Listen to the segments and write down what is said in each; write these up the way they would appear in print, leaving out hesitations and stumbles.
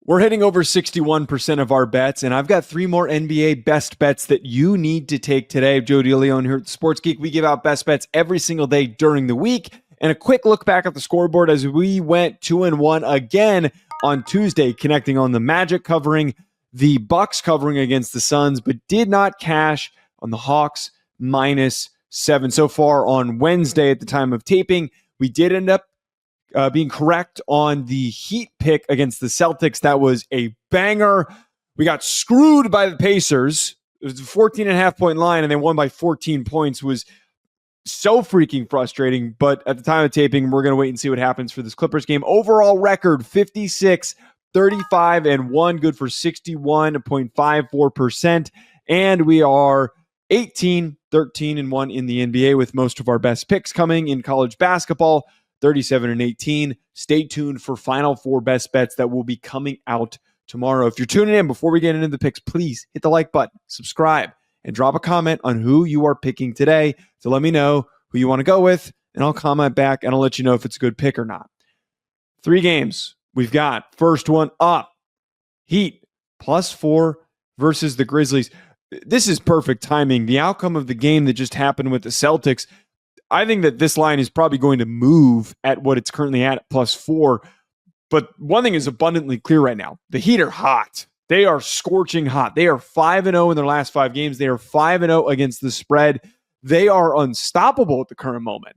We're hitting over 61% of our bets, and I've got 3 more NBA best bets that you need to take today. Joe DeLeone here at Sports Geek. We give out best bets every single day during the week. And a quick look back at the scoreboard as we went 2-1 again on Tuesday, connecting on the Magic covering the Bucks covering against the Suns, but did not cash on the Hawks -7. So far on Wednesday at the time of taping, we did end up being correct on the Heat pick against the Celtics. That was a banger. We got screwed by the Pacers. It was a 14.5-point line, and they won by 14 points. It was so freaking frustrating. But at the time of taping, we're going to wait and see what happens for this Clippers game. Overall record, 56, 35, and 1, good for 61.54%. And we are 18, 13, and 1 in the NBA with most of our best picks coming in college basketball. 37 and 18. Stay tuned for Final Four best bets that will be coming out tomorrow. If you're tuning in before we get into the picks, please hit the like button, subscribe, and drop a comment on who you are picking today to let me know who you want to go with, and I'll comment back and I'll let you know if it's a good pick or not. 3 games we've got. First one up, Heat +4 versus the Grizzlies. This is perfect timing. The outcome of the game that just happened with the Celtics, I think that this line is probably going to move at what it's currently at +4. But one thing is abundantly clear right now. The Heat are hot. They are scorching hot. They are 5-0 in their last 5 games. They are 5-0 against the spread. They are unstoppable at the current moment.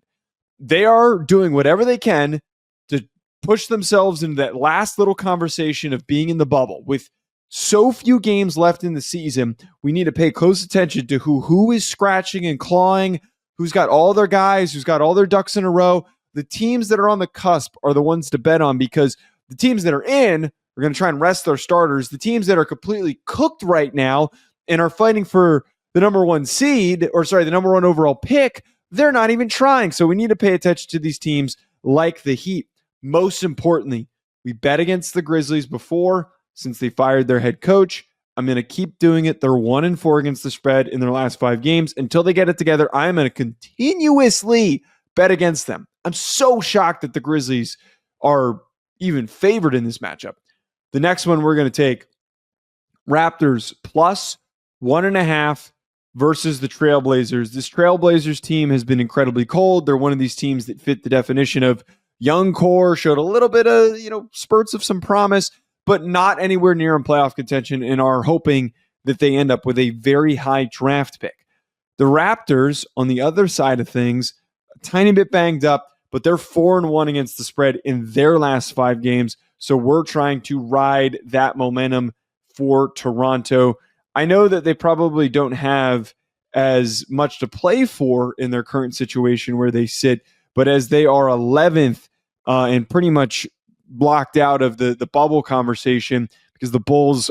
They are doing whatever they can to push themselves into that last little conversation of being in the bubble. With so few games left in the season, we need to pay close attention to who is scratching and clawing, who's got all their guys, who's got all their ducks in a row. The teams that are on the cusp are the ones to bet on, because the teams that are in are going to try and rest their starters. The teams that are completely cooked right now and are fighting for the number 1 seed, or sorry, the number 1 overall pick, they're not even trying. So we need to pay attention to these teams like the Heat. Most importantly, we bet against the Grizzlies before, since they fired their head coach. I'm going to keep doing it. They're 1-4 against the spread in their last 5 games. Until they get it together, I'm going to continuously bet against them. I'm so shocked that the Grizzlies are even favored in this matchup. The next one we're going to take, Raptors +1.5 versus the Trailblazers. This Trailblazers team has been incredibly cold. They're one of these teams that fit the definition of young core, showed a little bit of, spurts of some promise, but not anywhere near in playoff contention, and are hoping that they end up with a very high draft pick. The Raptors, on the other side of things, a tiny bit banged up, but they're 4-1 against the spread in their last 5 games. So we're trying to ride that momentum for Toronto. I know that they probably don't have as much to play for in their current situation where they sit, but as they are 11th and pretty much blocked out of the bubble conversation, because the Bulls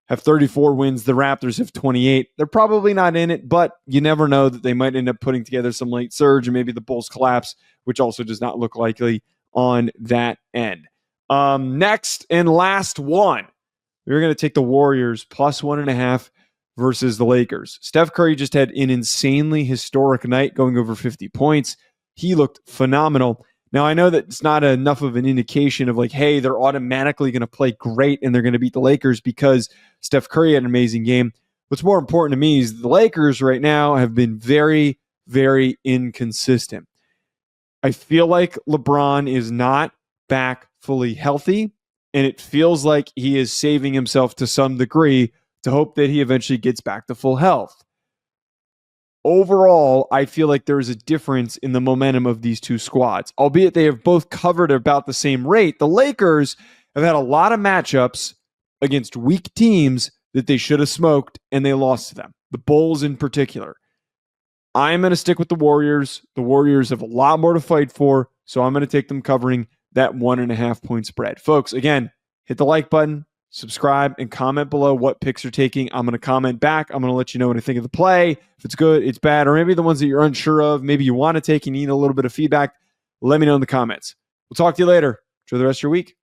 have 34 wins, the Raptors have 28. They're probably not in it, but you never know that they might end up putting together some late surge, and maybe the Bulls collapse, which also does not look likely on that end. Next and last one, we're going to take the Warriors +1.5 versus the Lakers. Steph Curry just had an insanely historic night, going over 50 points. He looked phenomenal. Now, I know that it's not enough of an indication of hey, they're automatically going to play great and they're going to beat the Lakers because Steph Curry had an amazing game. What's more important to me is the Lakers right now have been very, very inconsistent. I feel like LeBron is not back fully healthy, and it feels like he is saving himself to some degree to hope that he eventually gets back to full health. Overall, I feel like there is a difference in the momentum of these two squads, albeit they have both covered at about the same rate. The Lakers have had a lot of matchups against weak teams that they should have smoked, and they lost to them, the Bulls in particular. I'm going to stick with the Warriors. The Warriors have a lot more to fight for, so I'm going to take them covering that 1.5 point spread. Folks, again, hit the like button, subscribe, and comment below what picks you're taking. I'm going to comment back. I'm going to let you know what I think of the play. If it's good, it's bad, or maybe the ones that you're unsure of, maybe you want to take and need a little bit of feedback, let me know in the comments. We'll talk to you later. Enjoy the rest of your week.